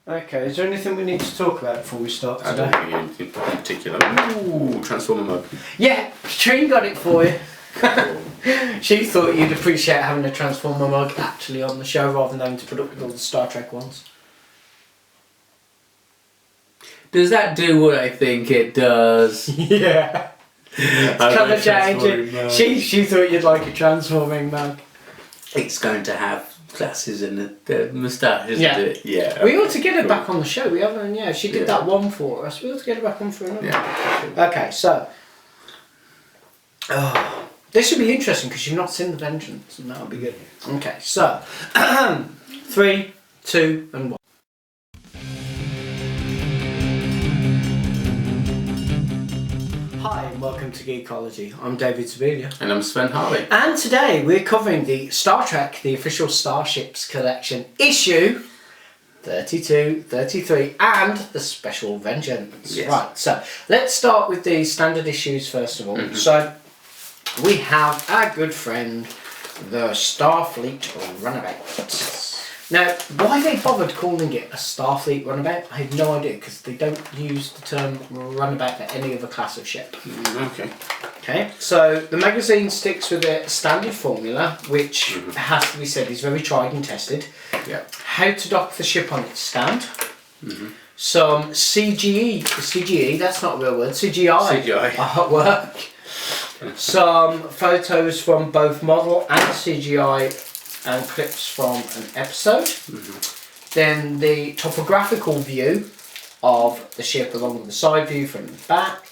Okay, is there anything we need to talk about before we start today? I don't think anything in particular. Ooh, Transformer mug. Yeah, Trine got it for you. She thought you'd appreciate having a Transformer mug actually on the show rather than having to put up with all the Star Trek ones. Does that do what I think it does? Yeah. It's colour changing. She thought you'd like a transforming mug. It's going to have glasses and a moustache, isn't Yeah. it? Yeah. We ought to get her back on the show. We haven't. Yeah, she did that one for us. We ought to get her back on for another. Yeah. Okay, so this should be interesting because you've not seen the Vengence, and that'll be good. Okay, so 3, 2, and 1. Hi and welcome to Geekology. I'm David Zabilia. And I'm Sven Harley. And today we're covering the Star Trek, the official Starships Collection, issue 32, 33 and the special Vengence. Yes. Right, so let's start with the standard issues first of all. So we have our good friend, the Starfleet Runabout. Now, why they bothered calling it a Starfleet Runabout, I have no idea, because they don't use the term runabout for any other class of ship. Okay. Okay, so the magazine sticks with a standard formula, which has to be said is very tried and tested. Yeah. How to dock the ship on its stand. Some CGE, that's not a real word, CGI. At work. Some photos from both model and CGI and clips from an episode. Then the topographical view of the ship along with the side view from the back.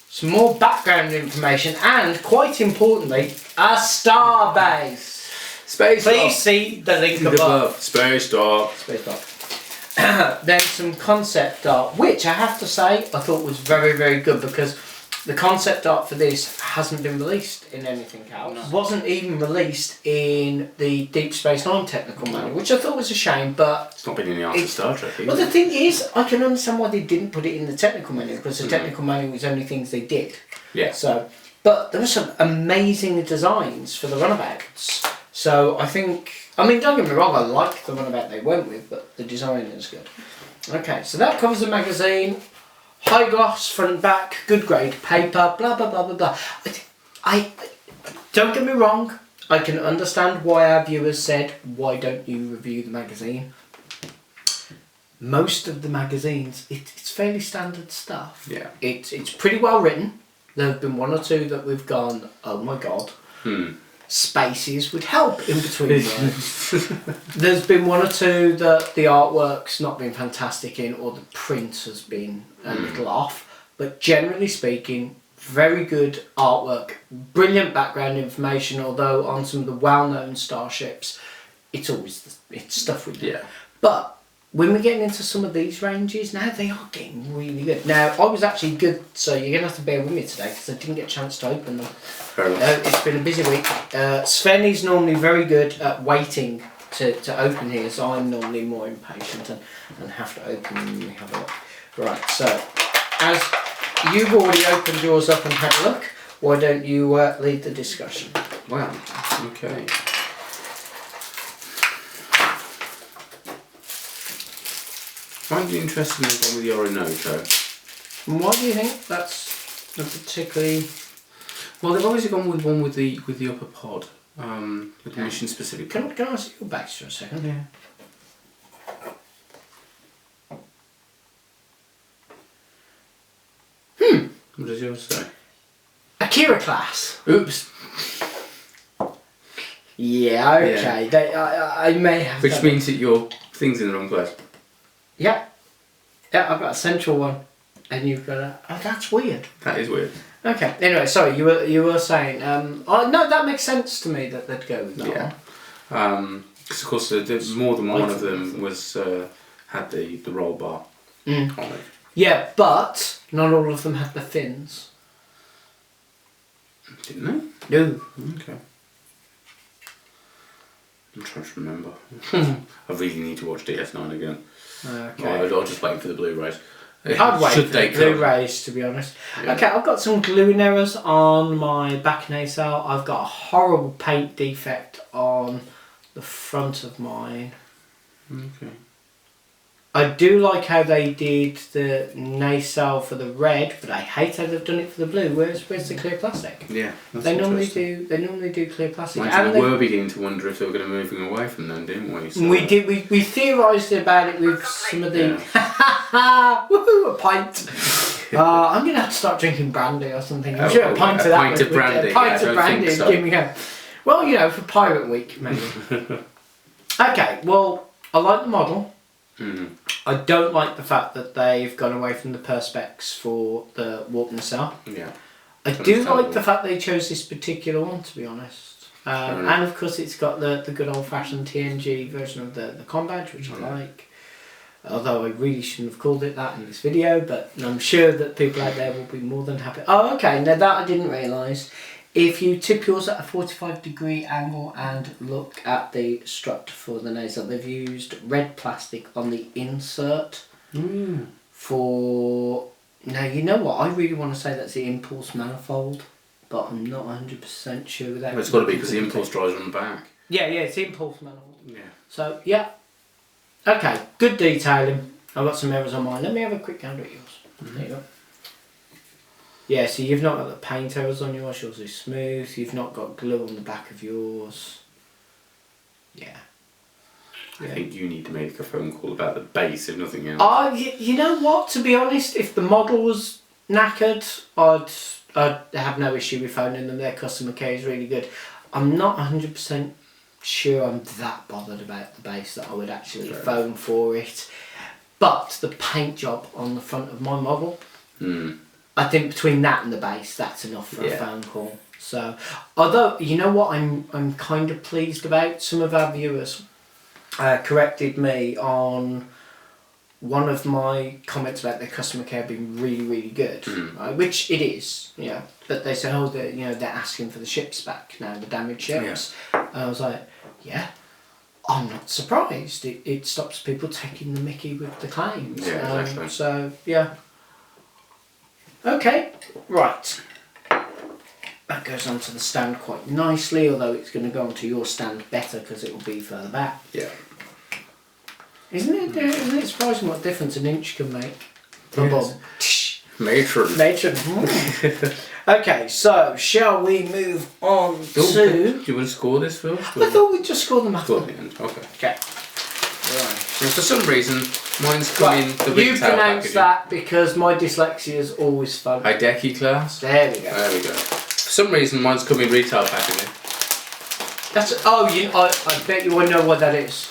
Some more background information and, quite importantly, a star base. Space Please dock. see the link above. Space dock. Space dock. Then some concept art, which I have to say I thought was very, very good because the concept art for this hasn't been released in anything else. No. Wasn't even released in the Deep Space Nine technical manual, which I thought was a shame, but It's not been in the Art of Star Trek either. well, the thing is, I can understand why they didn't put it in the technical manual, because the technical manual was only things they did. Yeah. So, but there were some amazing designs for the runabouts. So I think, I mean, don't get me wrong, I like the runabout they went with, but the design is good. Okay, so that covers the magazine. High gloss, front and back, good grade paper, blah blah blah blah blah. I don't get me wrong, I can understand why our viewers said, why don't you review the magazine? Most of the magazines, it's fairly standard stuff. Yeah. It's pretty well written. There have been one or two that we've gone, oh my god. Spaces would help in between words. There's been one or two that the artwork's not been fantastic in, or the print has been a little off, but generally speaking, very good artwork, brilliant background information, although on some of the well-known starships it's always it's stuff we do. Yeah. But when we're getting into some of these ranges now, they are getting really good. Now, I was actually good, so you're going to have to bear with me today because I didn't get a chance to open them. Fair enough. It's been a busy week. Sven is normally very good at waiting to open here, so I'm normally more impatient and have to open them when we have a look. Right, so as you've already opened yours up and had a look, why don't you lead the discussion? Wow. Okay. Find you interested in the one with the Orinoco? And why do you think that's a particularly... Well, they've obviously gone with one with the upper pod, with the mission specific. Can I see your backs for a second? Yeah. What does yours say? Akira class. Oops. Yeah, okay. Yeah. They, I may have. Which means that your thing's in the wrong place. Yeah. Yeah, I've got a central one, and you've got a. Oh, that's weird. That is weird. Okay. Anyway, sorry. You were saying. Oh no, that makes sense to me that they'd go with that Yeah. one. Because of course, there's more than one of them was had the roll bar on it. Yeah, but not all of them had the fins. Didn't No. they? Okay. I'm trying to remember. I really need to watch DS9 again. Okay. I'll just wait for the Blu-rays. I'd wait Should for they the come? Blu-rays, to be honest. Yeah. Okay, I've got some gluing errors on my back nacelle. I've got a horrible paint defect on the front of mine. Okay. I do like how they did the nacelle for the red, but I hate how they've done it for the blue. Where's the clear plastic? Yeah, They normally do clear plastic. And we were beginning to wonder if they were going to be moving away from them, didn't we? So, we did. We theorised about it with some of the woohoo, a pint. I'm going to have to start drinking brandy or something. I'm sure a pint of that. A pint of brandy. So. Give me a. Well, for Pirate Week maybe. Okay. Well, I like the model. Mm. I don't like the fact that they've gone away from the perspex for the warp nacelle. Yeah. I do like the fact they chose this particular one, to be honest. And of course it's got the good old fashioned TNG version of the com badge, which I like. Although I really shouldn't have called it that in this video, but I'm sure that people out there will be more than happy. Oh, okay, now that I didn't realise. If you tip yours at a 45-degree angle and look at the strut for the nasal, they've used red plastic on the insert for... Now, you know what? I really want to say that's the impulse manifold, but I'm not 100% sure with that. Well, it's got to be because the impulse drives on the back. Yeah, it's the impulse manifold. Yeah. So, yeah. Okay, good detailing. I've got some errors on mine. Let me have a quick gander at yours. There you go. Yeah, so you've not got the paint errors on yours is smooth. You've not got glue on the back of yours. Yeah. I think you need to make a phone call about the base, if nothing else. You know what? To be honest, if the model was knackered, I'd have no issue with phoning them. Their customer care is really good. I'm not 100% sure I'm that bothered about the base that I would actually phone for it. But the paint job on the front of my model... I think between that and the base, that's enough for a phone call. So, although, you know what I'm kind of pleased about? Some of our viewers corrected me on one of my comments about their customer care being really, really good, right? Which it is, But they said, they're asking for the ships back now, the damaged ships. Yeah. And I was like, yeah, I'm not surprised. It stops people taking the mickey with the claims. Yeah, exactly. So, yeah. Okay, right. That goes onto the stand quite nicely, although it's going to go onto your stand better because it will be further back. Yeah. Isn't it surprising what difference an inch can make? Yes. Matron. Okay, so shall we move on to... Do you want to score this first? I thought we'd just score them after. Score the end, okay. Okay. Right. And for some reason, mine's come in the You retail pronounce packaging. that because my dyslexia is always fun. Hideki class. There we go. There we go. For some reason, mine's come in retail packaging. I bet you want to know what that is.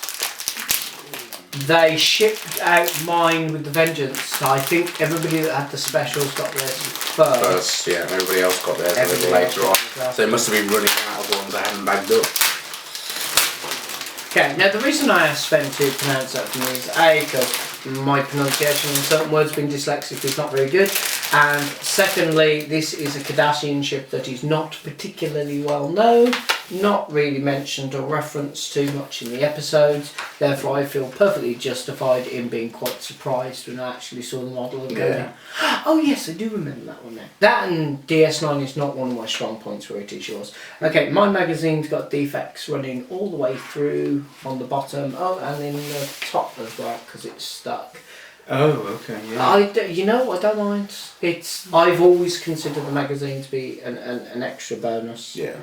They shipped out mine with the Vengence. I think everybody that had the specials got theirs first. Yeah, everybody else got theirs a little later on. So they must have been running out of ones I hadn't bagged up. Okay, now the reason I asked Sven to pronounce that for me is A, because my pronunciation on certain words being dyslexic is not very good, and secondly, this is a Kardassian ship that is not particularly well known, not really mentioned or referenced too much in the episodes, therefore I feel perfectly justified in being quite surprised when I actually saw the model and going, oh yes, I do remember that one now. That and DS9 is not one of my strong points where it is yours. Okay, my magazine's got defects running all the way through on the bottom, and in the top as well because it's stuck. Oh, okay, yeah. I don't mind. I've always considered the magazine to be an extra bonus. Yeah.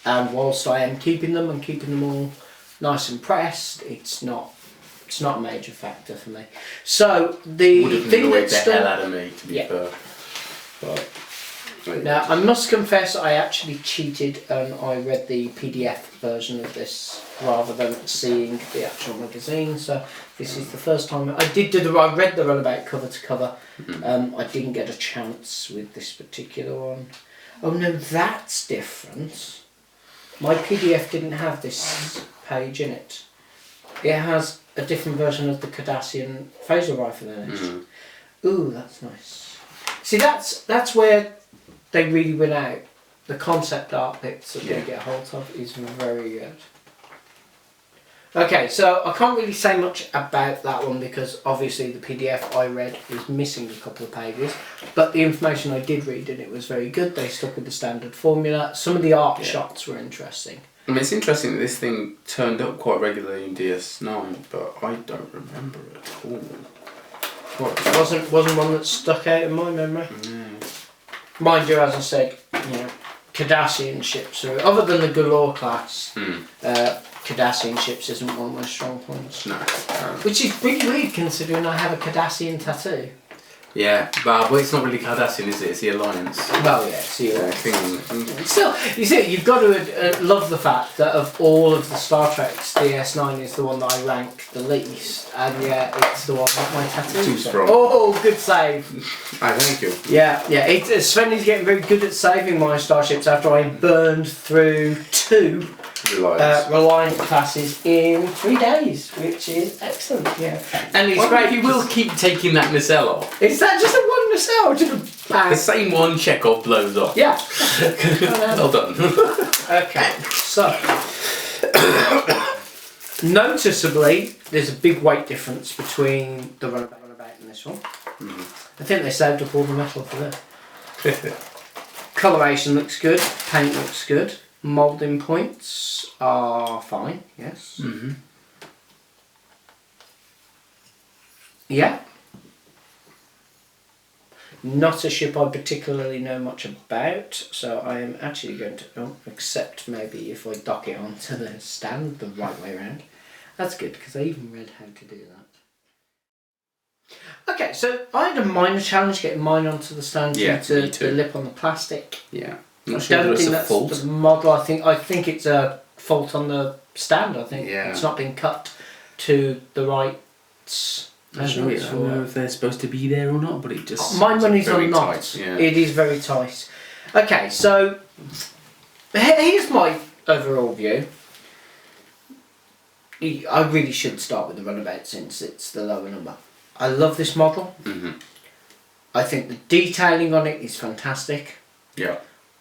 And whilst I am keeping them and keeping them all nice and pressed, it's not a major factor for me. So the would have thing annoyed that's the hell out of me, to be fair. But now I must confess I actually cheated and I read the PDF version of this rather than seeing the actual magazine. So this is the first time I read the Runabout cover to cover. I didn't get a chance with this particular one. Oh no, that's different. My PDF didn't have this page in it. It has a different version of the Cardassian phaser rifle in it. Ooh, that's nice. See, that's where they really went out. The concept art bits that they get hold of is very good. Okay, so I can't really say much about that one because obviously the PDF I read is missing a couple of pages, but the information I did read in it was very good. They stuck with the standard formula. Some of the art shots were interesting. I mean, it's interesting that this thing turned up quite regularly in DS9, but I don't remember it at all. Wasn't one that stuck out in my memory. Mind you, as I said, Cardassian ships are, other than the Galore class, Cardassian ships isn't one of my strong points. No. Which is pretty weird considering I have a Cardassian tattoo. Yeah, but it's not really Cardassian, is it? It's the Alliance. Well, yeah, it's the Alliance. Still, you see, you've got to love the fact that of all of the Star Treks, DS9 is the one that I rank the least, and yeah, it's the one with my tattoo. Too strong. Oh, good save. Thank you. Yeah. Sven is getting very good at saving my starships after I burned through 2 Reliant classes in 3 days, which is excellent. Yeah, and it's great. You will keep taking that nacelle off. Is that just a one nacelle? Just the same one Chekhov blows off. Yeah. Well done. Okay, so noticeably, there's a big weight difference between the Runabout and this one. I think they saved up all the metal for this. Coloration looks good. Paint looks good. Moulding points are fine, yes. Yeah. Not a ship I particularly know much about, so I am actually going to accept maybe if I dock it onto the stand the right way around. That's good, because I even read how to do that. Okay, so I had a minor challenge getting mine onto the stand due to the lip on the plastic. Yeah. I don't think that's the model. I think it's a fault on the stand. I think it's not been cut to the right. I don't know if they're supposed to be there or not, but it just. My money's on not. Tight, yeah. It is very tight. Okay, so here's my overall view. I really should start with the Runabout since it's the lower number. I love this model. I think the detailing on it is fantastic. Yeah.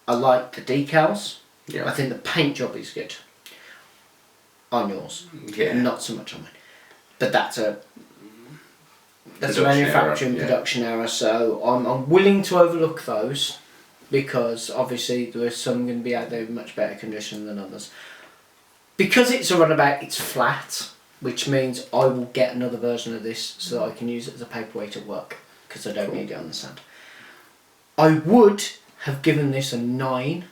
I like the decals. Yeah. I think the paint job is good. On yours. Yeah. Not so much on mine. But that's a manufacturing production error, so I'm willing to overlook those because obviously there are some going to be out there in much better condition than others. Because it's a Runabout, it's flat, which means I will get another version of this so that I can use it as a paperweight at work because I don't need it on the stand. I would have given this a 9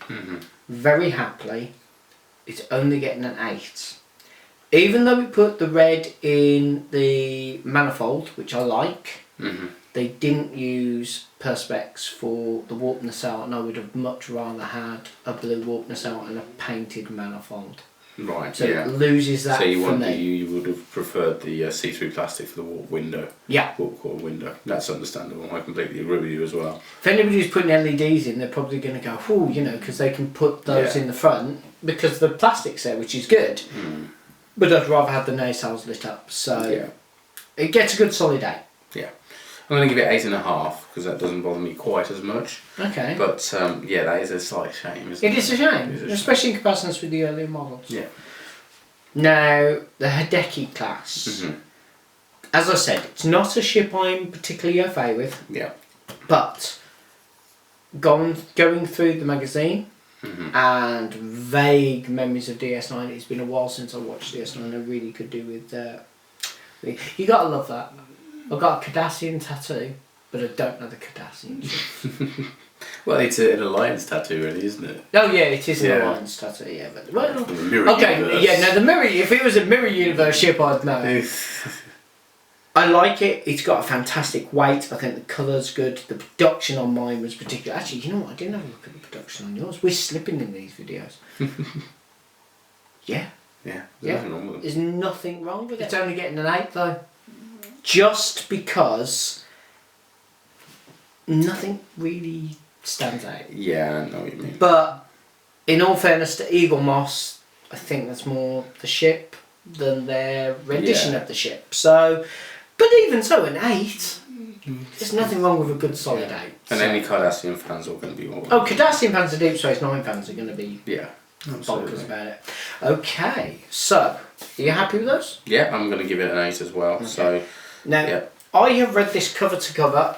very happily. It's only getting an 8. Even though we put the red in the manifold, which I like, they didn't use Perspex for the warp nacelle, and I would have much rather had a blue warp nacelle and a painted manifold. Right, so it loses that. So you you would have preferred the see-through plastic for the warp window. Yeah. Warp core window. That's understandable. I completely agree with you as well. If anybody's putting LEDs in, they're probably going to go, "Ooh," because they can put those in the front because the plastic's there, which is good. But I'd rather have the nacelles lit up, so it gets a good solid 8. Yeah. I'm going to give it 8.5 because that doesn't bother me quite as much. Okay. But that is a slight shame, isn't it? It is a shame, especially in comparison with the earlier models. Yeah. Now, the Hideki class. As I said, it's not a ship I'm particularly au fait with. Yeah. But going through the magazine and vague memories of DS9, it's been a while since I watched DS9. I really could do with. You gotta love that. I've got a Cardassian tattoo, but I don't know the Cardassian ship. Well, it's an Alliance tattoo, really, isn't it? Oh yeah, it is an Alliance tattoo. Yeah, but universe. Yeah, no, the mirror. If it was a mirror universe ship, I'd know. I like it. It's got a fantastic weight. I think the colour's good. The production on mine was particular. Actually, you know what? I didn't have a look at the production on yours. We're slipping in these videos. Yeah. Yeah. There's nothing wrong with it. There's nothing wrong with it. It's only getting an 8 though. Just because nothing really stands out. Yeah, I know what you mean. But in all fairness to Eagle Moss, I think that's more the ship than their rendition of the ship. So, but even so, an 8, there's nothing wrong with a good solid 8. And any Cardassian fans are going to be all. Oh, Cardassian fans and Deep Space Nine fans are going to be absolutely bonkers about it. Okay, so are you happy with those? Yeah, I'm going to give it an 8 as well. Okay. So now I have read this cover to cover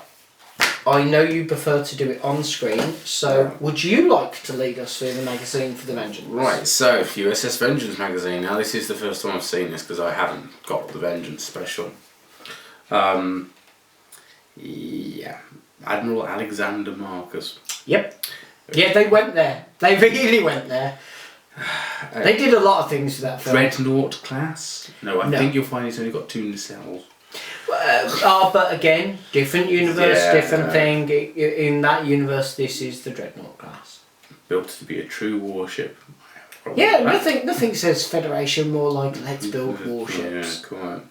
I know you prefer to do it on screen, so would you like to lead us through the magazine for the Vengeance? Right, so U.S.S. Vengeance magazine. Now this is the first time I've seen this because I haven't got the Vengeance special. Yeah, Admiral Alexander Marcus. Yep. Yeah, they went there. They really went there. They did a lot of things to that film. Dreadnought class? No, I think you'll find it's only got 2 nacelles. But again, different universe, different thing. In that universe, this is the Dreadnought class. Built to be a true warship. Yeah, nothing says Federation, more like let's build warships. Yeah, quite.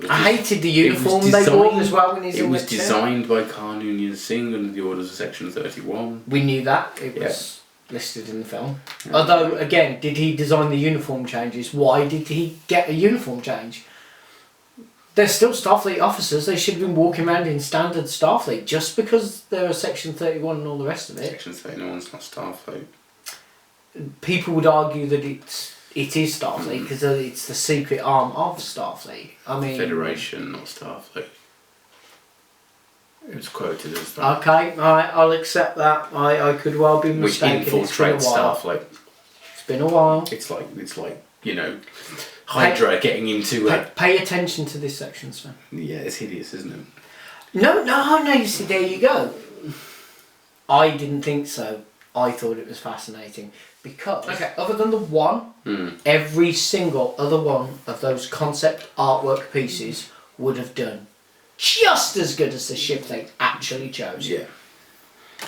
I hated the uniform they wore as well when he's It was designed by Kardassian Singh under the orders of Section 31. We knew that. It was listed in the film. Yeah. Although, again, did he design the uniform changes? Why did he get a uniform change? They're still Starfleet officers. They should have been walking around in standard Starfleet just because they're a Section 31 and all the rest of it. Section 31's not Starfleet. People would argue that it is Starfleet because it's the secret arm of Starfleet. I mean, Federation, not Starfleet. It was quoted as that. Okay, alright, I'll accept that. I could well be mistaken. Which infiltrates Starfleet. It's been a while. It's like Hydra getting into it. Pay attention to this section, Sven. Yeah, it's hideous, isn't it? No, you see, there you go. I didn't think so. I thought it was fascinating because, other than the one, every single other one of those concept artwork pieces would have done just as good as the ship they actually chose. Yeah.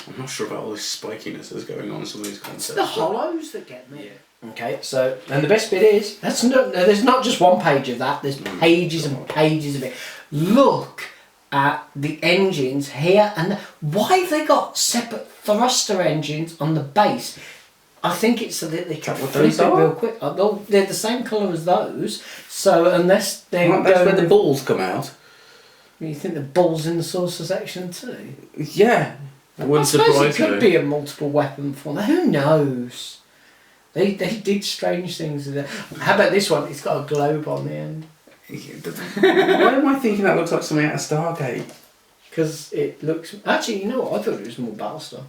I'm not sure about all this spikiness that's going on in some of these concepts. It's the hollows that get me. Yeah. Okay, so, and the best bit is, there's not just one page of that, there's pages and pages of it. Look at the engines here, and why have they got separate thruster engines on the base? I think it's so that they can flip it real quick. They're the same colour as those, so unless they that's where the balls come out. You think the balls in the saucer section too? Yeah. I suppose it could be a multiple weapon form. Who knows? They did strange things with it. How about this one? It's got a globe on the end. Why am I thinking that looks like something out of Stargate? Because it looks. Actually, you know what? I thought it was more Battlestar.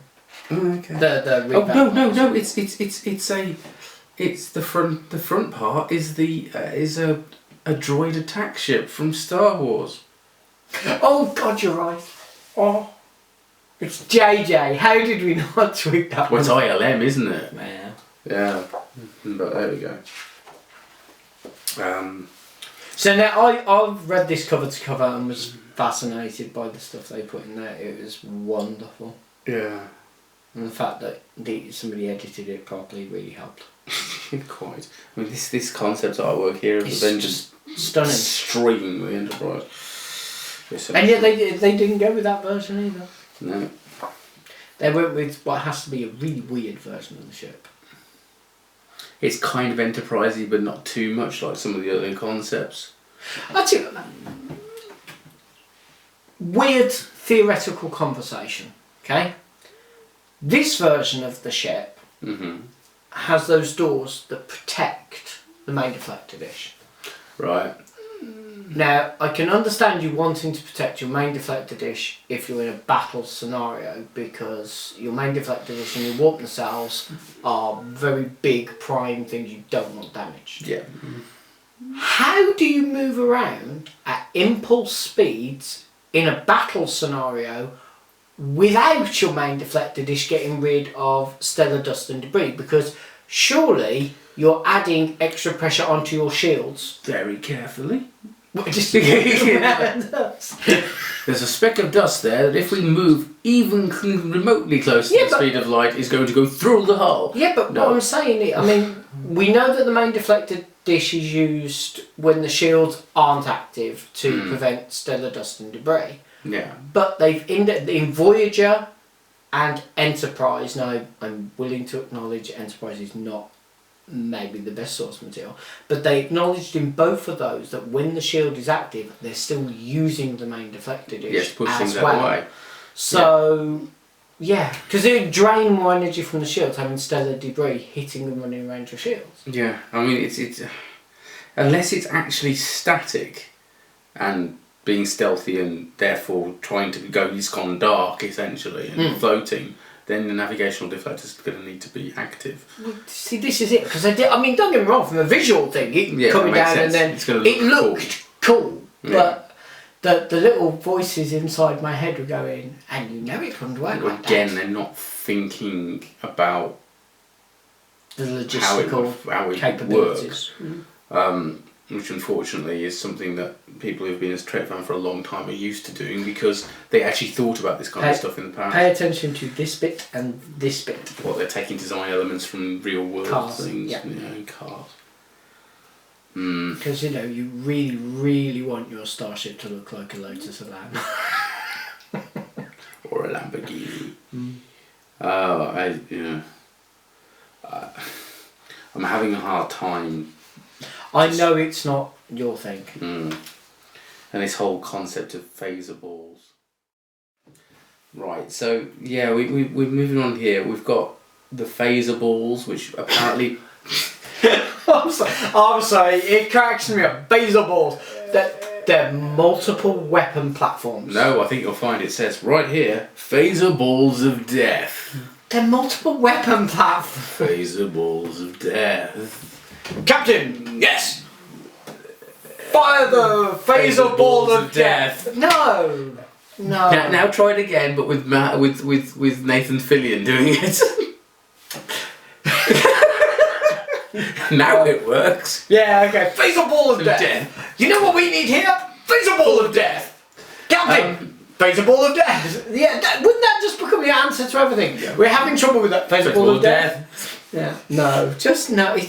Oh, okay. No. It's the front part is a droid attack ship from Star Wars. Oh God, you're right. Oh, it's JJ. How did we not tweet that? Well, it's ILM, isn't it? Man. Yeah, but there we go. So now I've read this cover to cover and was fascinated by the stuff they put in there. It was wonderful. Yeah. And the fact that somebody edited it properly really helped. Quite. I mean, this concept artwork here of Vengence stunning, streaming the Enterprise. And yet they didn't go with that version either. No. They went with what has to be a really weird version of the ship. It's kind of Enterprisey, but not too much like some of the other concepts. I'll tell you, weird theoretical conversation. Okay, this version of the ship has those doors that protect the main deflector dish. Right. Now, I can understand you wanting to protect your main deflector dish if you're in a battle scenario, because your main deflector dish and your warp nacelles are very big prime things you don't want damaged. Yeah. How do you move around at impulse speeds in a battle scenario without your main deflector dish getting rid of stellar dust and debris? Because surely you're adding extra pressure onto your shields. Very carefully. There's a speck of dust there that if we move even remotely close to the speed of light is going to go through the hull. Yeah, but what I'm saying is, I mean, we know that the main deflector dish is used when the shields aren't active to prevent stellar dust and debris. Yeah. But they've in Voyager and Enterprise, now I'm willing to acknowledge Enterprise is not maybe the best source material, but they acknowledged in both of those that when the shield is active, they're still using the main deflector dish as well. Way. So, yeah, because it would drain more energy from the shields having stellar debris hitting them running around your shields. Yeah, I mean it's unless it's actually static and being stealthy and therefore trying to go gone dark essentially and floating, then the navigational deflector is going to need to be active. Well, see, this is it, because don't get me wrong, from a visual thing, coming down sense. and then it looked cool, but the little voices inside my head were going, and you know it couldn't work like that. Again, they're not thinking about the logistical how it capabilities. works. Which unfortunately is something that people who've been a Trek fan for a long time are used to doing, because they actually thought about this kind of stuff in the past. Pay attention to this bit and this bit. What, they're taking design elements from real world things. Yeah. Cars. Because you really, really want your starship to look like a Lotus Elan. Or a Lamborghini. I'm having a hard time. I know it's not your thing. And this whole concept of phaser balls. Right, so we're moving on here. We've got the phaser balls, which apparently... I'm sorry, it cracks me up. Phaser balls. They're multiple weapon platforms. No, I think you'll find it says right here, phaser balls of death. They're multiple weapon platforms. Phaser balls of death. Captain, yes! Fire the phaser ball of death! No! Now try it again, but with Nathan Fillion doing it. Now it works. Yeah, okay. Phaser ball of death. You know what we need here? Phaser ball of death. Captain, phaser ball of death. Yeah, wouldn't that just become the answer to everything? Yeah. We're having trouble with that phaser ball of death. Yeah. No, it's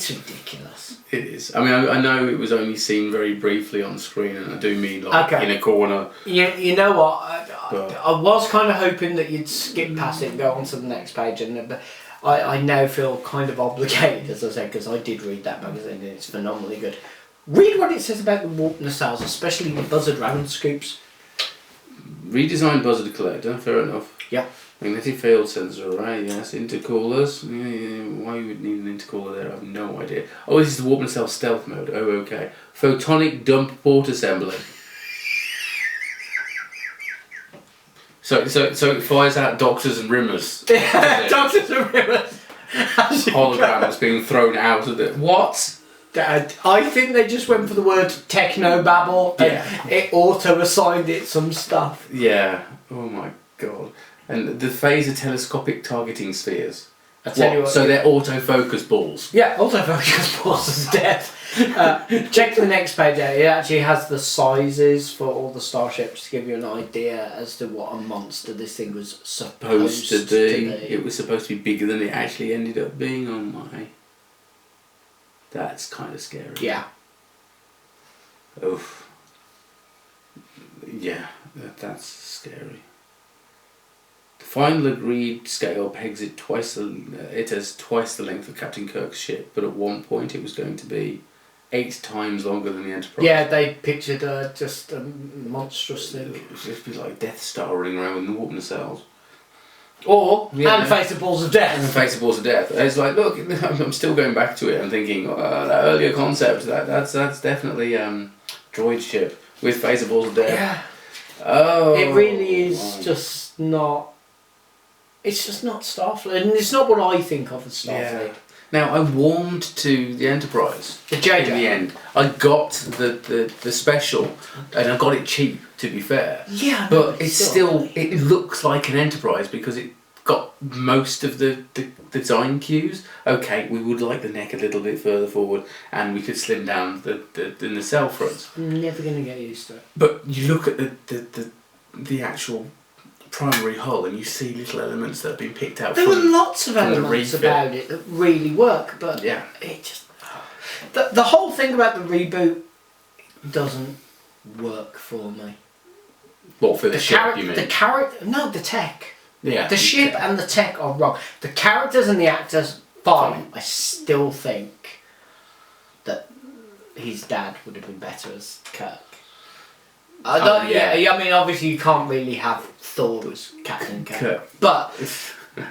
ridiculous. It is. I mean, I know it was only seen very briefly on screen, and I do mean like in a corner. You know what? I was kind of hoping that you'd skip past it and go on to the next page, but I now feel kind of obligated, as I said, because I did read that magazine and it's phenomenally good. Read what it says about the warp nacelles, especially the buzzard round scoops. Redesigned buzzard collector, fair enough. Yeah. Magnetic field sensor array, yes. Intercoolers. Why you would need an intercooler there, I have no idea. Oh, this is the warp nacelle stealth mode. Oh, okay. Photonic dump port assembly. So it fires out doctors and rimmers. Doctors and rimmers. Holograms being thrown out of it. What? I think they just went for the word techno-babble and it auto-assigned it some stuff. Yeah. Oh my god. And the phaser telescopic targeting spheres. I tell you what, so they're autofocus balls. Yeah, autofocus balls of death. Check the next page out. It actually has the sizes for all the starships to give you an idea as to what a monster this thing was supposed to be. It was supposed to be bigger than it actually ended up being. Oh my. That's kind of scary. Yeah. Oof. Yeah, that's scary. The final agreed scale pegs it as twice the length of Captain Kirk's ship, but at one point it was going to be 8 times longer than the Enterprise. Yeah, they pictured just a monstrous thing. It would just be like Death Star running around with the warp nacelles. And phaser balls of death. And phaser balls of death. It's like, look, I'm still going back to it and thinking, that earlier concept, that's definitely droid ship with phaser balls of death. Yeah. Oh. It really is just not... It's just not Starfleet, and it's not what I think of as Starfleet. Yeah. Now, I warmed to the Enterprise the JJ. In the end. I got the special, and I got it cheap, to be fair. Yeah, but it's still it looks like an Enterprise because it got most of the design cues. Okay, we would like the neck a little bit further forward, and we could slim down the nacelle fronts. I'm never going to get used to it. But you look at the actual primary hull and you see little elements that have been picked out. There were lots of elements about it that really work, but it just the whole thing about the reboot doesn't work for me. What, for the ship, you mean? The character, no, the tech. Yeah. The ship and the tech are wrong. The characters and the actors, fine. I still think that his dad would have been better as Kirk. I mean, obviously you can't really have Thor as Captain Kirk. But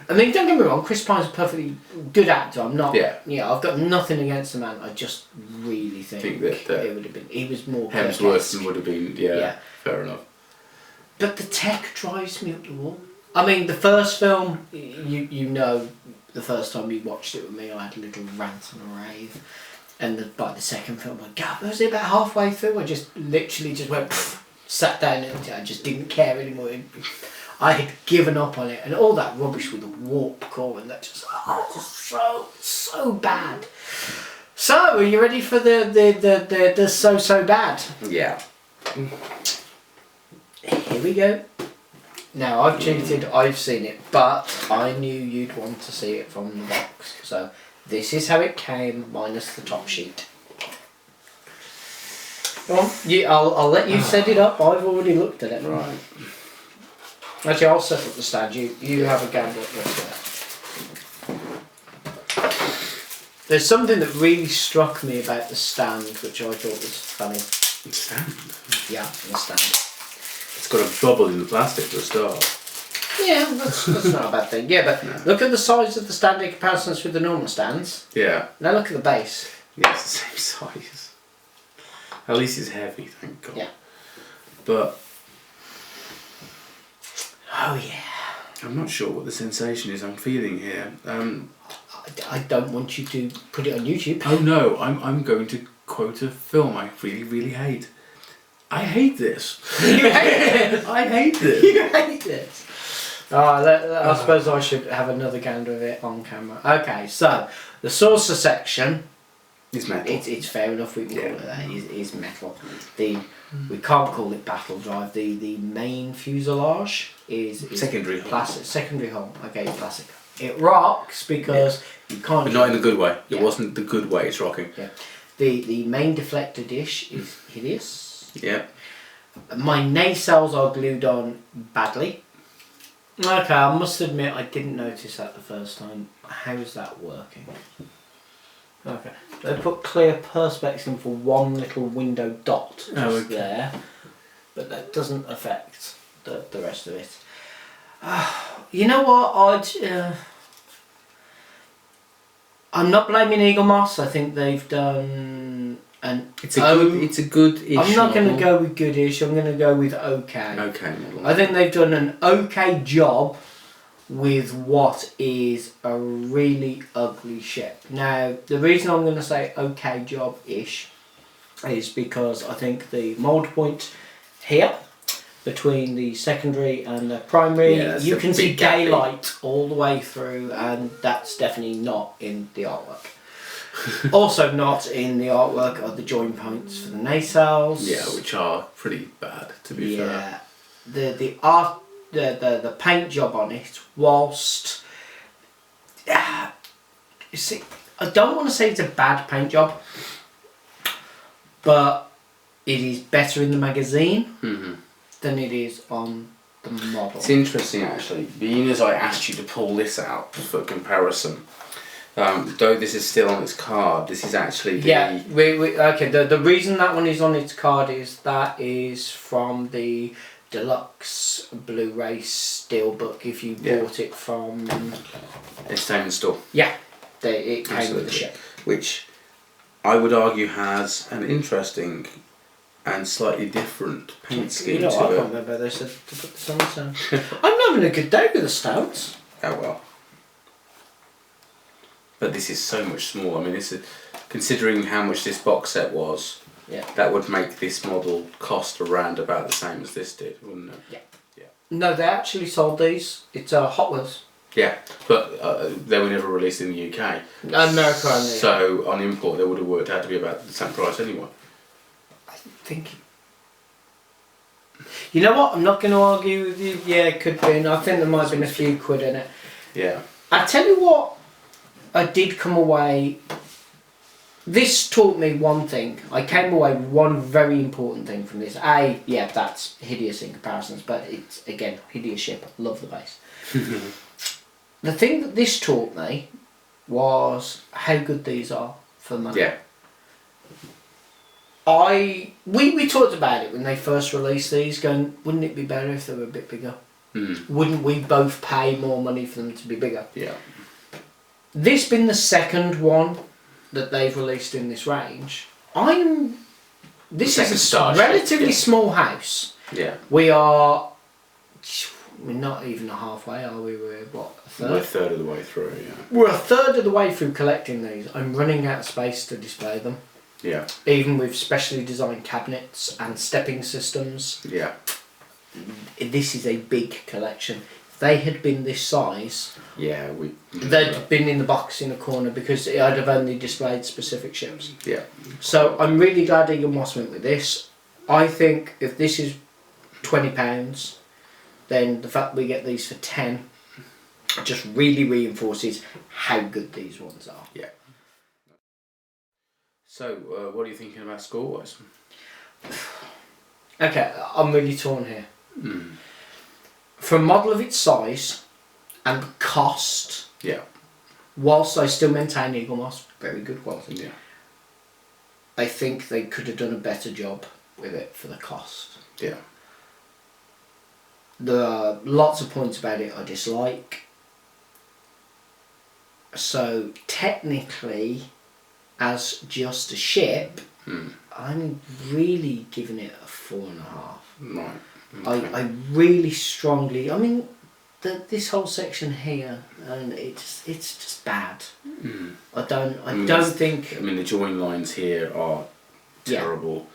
I mean, don't get me wrong, Chris Pine's a perfectly good actor. I'm not. Yeah. Yeah, I've got nothing against the man. I just really think that it would have been. He was more Hemsworth would have been. Yeah. Fair enough. But the tech drives me up the wall. I mean, the first film, you know, the first time you watched it with me, I had a little rant and a rave. And by the second film, God, was it about halfway through? I just literally just went, sat down and I just didn't care anymore. I had given up on it, and all that rubbish with the warp core and that just so bad. So, are you ready for the so bad? Yeah. Here we go. Now I've cheated. I've seen it, but I knew you'd want to see it from the box. So this is how it came, minus the top sheet. Come on, I'll let you set it up. I've already looked at it. Right. Actually, I'll set up the stand. You have a gander at this one. There's something that really struck me about the stand, which I thought was funny. The stand? Yeah, the stand. It's got a bubble in the plastic for a start. Yeah, that's not a bad thing. Yeah, but look at the size of the stand in comparison with the normal stands. Yeah. Now look at the base. Yeah, it's the same size. At least it's heavy, thank God. Yeah. But oh yeah. I'm not sure what the sensation is I'm feeling here. I don't want you to put it on YouTube. Oh no, I'm going to quote a film I really, really hate. I hate this. You hate it? I hate this. You hate this? I suppose I should have another gander of it on camera. Okay, so the saucer section. It's metal. It's fair enough. We can call it that. It's metal. We can't call it battle drive. The main fuselage is secondary plastic. Secondary hull. Okay, plastic. It rocks because you can't. But not in the good way. It wasn't the good way. It's rocking. Yeah. The main deflector dish is hideous. Yeah. My nacelles are glued on badly. Okay, I must admit I didn't notice that the first time. How's that working? Okay, they put clear perspex in for one little window dot just there, but that doesn't affect the rest of it. You know what? I'm not blaming Eagle Moss. I think they've done It's a good-ish. I'm not going to go with goodish. I'm going to go with okay. Okay model. I think they've done an okay job with what is a really ugly ship. Now, the reason I'm going to say okay job-ish is because I think the mould point here between the secondary and the primary, you can see daylight all the way through, and that's definitely not in the artwork. Also not in the artwork are the join points for the nacelles. Yeah, which are pretty bad, to be fair. Yeah, the paint job on it, whilst you see, I don't want to say it's a bad paint job, but it is better in the magazine than it is on the model. It's interesting actually, being as I asked you to pull this out for comparison. Though this is still on its card, this is actually the... The reason that one is on its card is that is from the deluxe Blu-ray steelbook. If you bought it from Entertainment Store. Yeah, it came with the ship. Which I would argue has an interesting and slightly different paint scheme to it. I can't remember they said to put this on the stand. I'm having a good day with the stouts. Oh well. But this is so much smaller. I mean, considering how much this box set was, that would make this model cost around about the same as this did, wouldn't it? Yeah. No, they actually sold these. It's Hot Wheels. Yeah, but they were never released in the UK. America only. So on import, they would have worked out to be about the same price anyway. I think. You know what? I'm not going to argue with you. Yeah, it could be. And I think there might have been a few quid in it. Yeah. I tell you what. I did come away. This taught me one thing. I came away with one very important thing from this. That's hideous in comparisons, but it's again hideous ship. Love the base. The thing that this taught me was how good these are for money. Yeah. We talked about it when they first released these, going, wouldn't it be better if they were a bit bigger? Wouldn't we both pay more money for them to be bigger? Yeah. This being the second one that they've released in this range, this is a relatively small house. Yeah. We're not even halfway, are we? We're what, a third? We're a third of the way through, yeah. We're a third of the way through collecting these. I'm running out of space to display them. Yeah. Even with specially designed cabinets and stepping systems. Yeah. This is a big collection. If they had been this size, yeah, they'd been in the box in a corner because I'd have only displayed specific ships. Yeah. So I'm really glad Eagle Moss went with this. I think if this is £20, then the fact we get these for 10 just really reinforces how good these ones are. Yeah. So, what are you thinking about score-wise? Okay, I'm really torn here. For a model of its size and cost, yeah, whilst I still maintain Eagle Moss, very good quality. Yeah. I think they could have done a better job with it for the cost. Yeah. There are lots of points about it I dislike. So technically, as just a ship, I'm really giving it a 4.5. Right. Okay. I really strongly. I mean, this whole section here, and it's just bad. I don't think. I mean, the join lines here are terrible.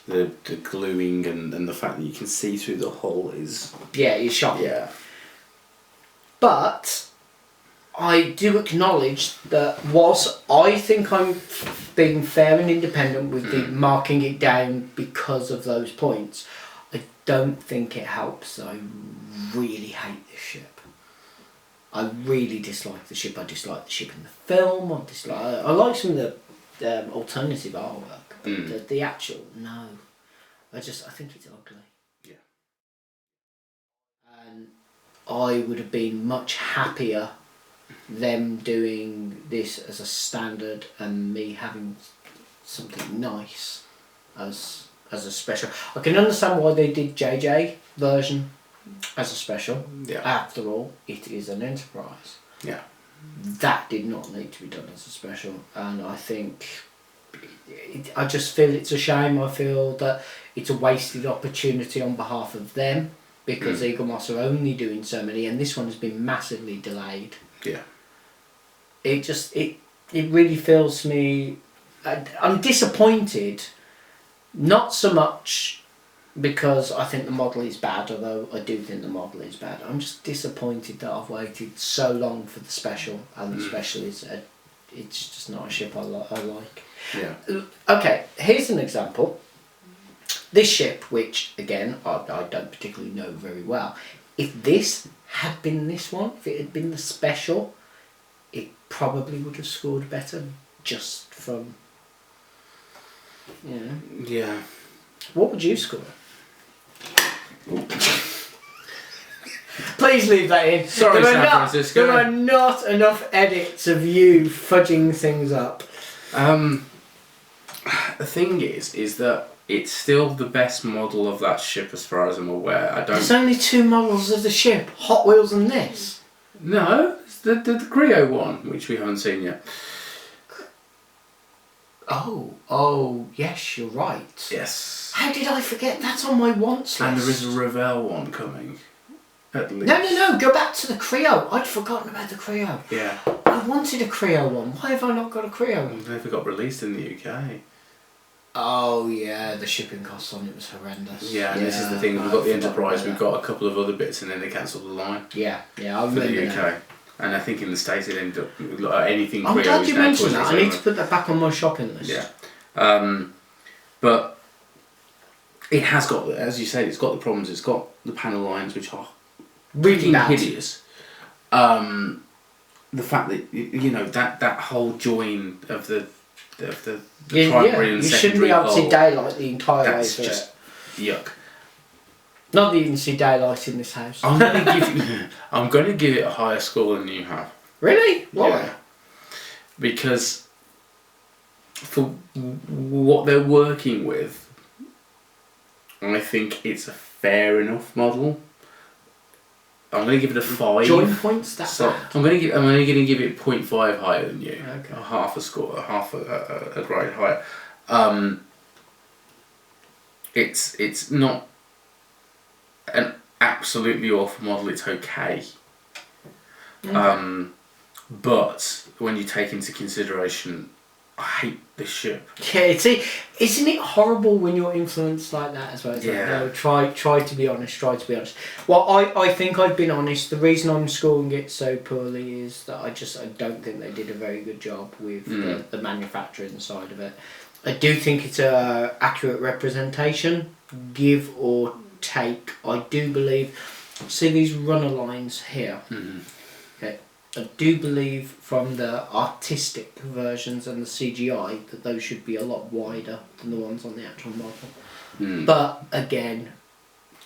Yeah. The gluing and the fact that you can see through the hull is it's shocking. Yeah. But I do acknowledge that whilst I think I'm being fair and independent with the marking it down because of those points, I don't think it helps. I really hate this ship. I really dislike the ship. I dislike the ship in the film. I like some of the alternative artwork, but the actual, no. I think it's ugly. Yeah. And I would have been much happier them doing this as a standard and me having something nice as a special. I can understand why they did JJ version as a special. Yeah. After all, it is an Enterprise. Yeah. That did not need to be done as a special, and I think I just feel it's a shame. I feel that it's a wasted opportunity on behalf of them because Eagle Moss are only doing so many, and this one has been massively delayed. Yeah. It really fills me. I'm disappointed, not so much because I think the model is bad, although I do think the model is bad. I'm just disappointed that I've waited so long for the special, and the special is it's just not a ship I like. Yeah. Okay, here's an example. This ship, which again I don't particularly know very well, if this had been this one, if it had been the special, it probably would have scored better just from, Yeah. What would you score? Please leave that in. Sorry, San Francisco. There are not enough edits of you fudging things up. The thing is that it's still the best model of that ship as far as I'm aware. There's only 2 models of the ship, Hot Wheels and this. No, it's the Creo one, which we haven't seen yet. Oh, yes, you're right. Yes. How did I forget? That's on my wants list. And there is a Revell one coming, at least. No, go back to the Creo. I'd forgotten about the Creo. Yeah. I wanted a Creo one. Why have I not got a Creo one? They never got released in the UK. Oh yeah, the shipping costs on it was horrendous. Yeah, and this is the thing, we've got the Enterprise, we've got a couple of other bits, and then they cancelled the line. Yeah, I for the remember UK. that. And I think in the States it ended up, anything I'm Creo glad is you now mentioned that. I need 24/7. to put that back on my shopping list. Yeah. But it has got, as you said, it's got the problems. It's got the panel lines, which are really hideous. The fact that that whole join of the primary and you secondary shouldn't be able to see hull, daylight the entire way that's through just yuck. Not that you can see daylight in this house. I'm going to give it a higher score than you have. Really? Why? Yeah. Because for what they're working with, I think it's a fair enough model. I'm going to give it a 5. Join points. That's so bad. I'm only going to give it 0.5 higher than you. Okay. Half a score, half a grade higher. It's not an absolutely awful model. It's okay. But when you take into consideration, I hate this ship. Yeah, isn't it horrible when you're influenced like that as well? It's Yeah. like, no, try to be honest, try to be honest. Well, I think I've been honest. The reason I'm scoring it so poorly is that I don't think they did a very good job with the manufacturing side of it. I do think it's a accurate representation, give or take. I do believe, see these runner lines here? Okay. I do believe from the artistic versions and the CGI that those should be a lot wider than the ones on the actual model. But again,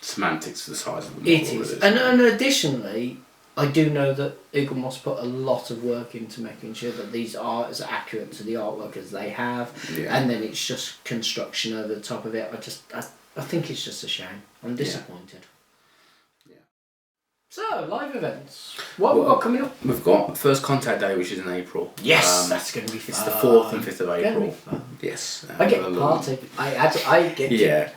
semantics for the size of the model. it is. And additionally, I do know that Eagle Moss put a lot of work into making sure that these are as accurate to the artwork as they have, and then it's just construction over the top of it. I think it's just a shame. I'm disappointed. So, live events. What have we got coming up? We've got First Contact Day, which is in April. Yes, that's going to be fun. It's the 4th and 5th of Gonna be April. fun. Yes. I get a party. I get to. Yeah.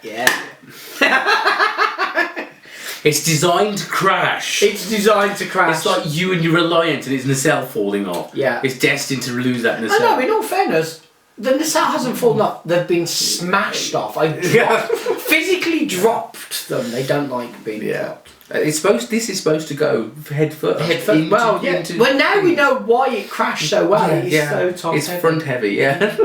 It's designed to crash. It's designed to crash. It's like you and your Reliant and its nacelle falling off. Yeah. It's destined to lose that I nacelle. know, in all fairness, the nacelle hasn't fallen off. They've been smashed off. I physically dropped them. They don't like being dropped. This is supposed to go head first. Well, yeah. Well, now we know why it crashed so well. It's so top It's heavy. front heavy, yeah.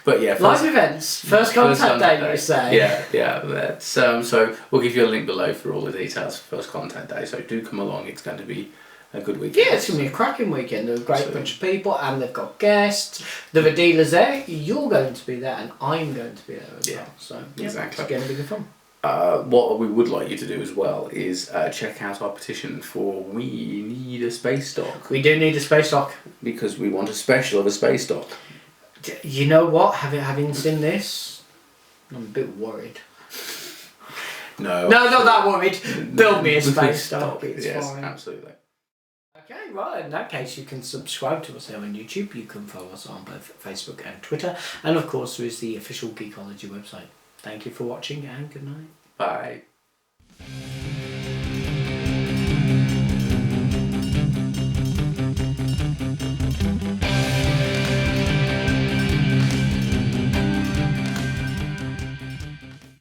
But yeah, live events, first contact day, you say. Yeah. That's, so we'll give you a link below for all the details for First Contact Day. So do come along. It's going to be a good weekend. Yeah, it's going to be a cracking weekend. There's a great bunch of people, and they've got guests. The dealer's there. You're going to be there, and I'm going to be there as well. So exactly. It's going to be good fun. What we would like you to do as well is check out our petition for We Need a Space Dock. We do need a space dock. Because we want a special of a space dock. You know what? Having seen this, I'm a bit worried. No, not that worried. Build me a space dock. It's fine. Absolutely. Okay, right. In that case, you can subscribe to us here on YouTube. You can follow us on both Facebook and Twitter. And of course, there is the official Geekology website. Thank you for watching and good night. Bye.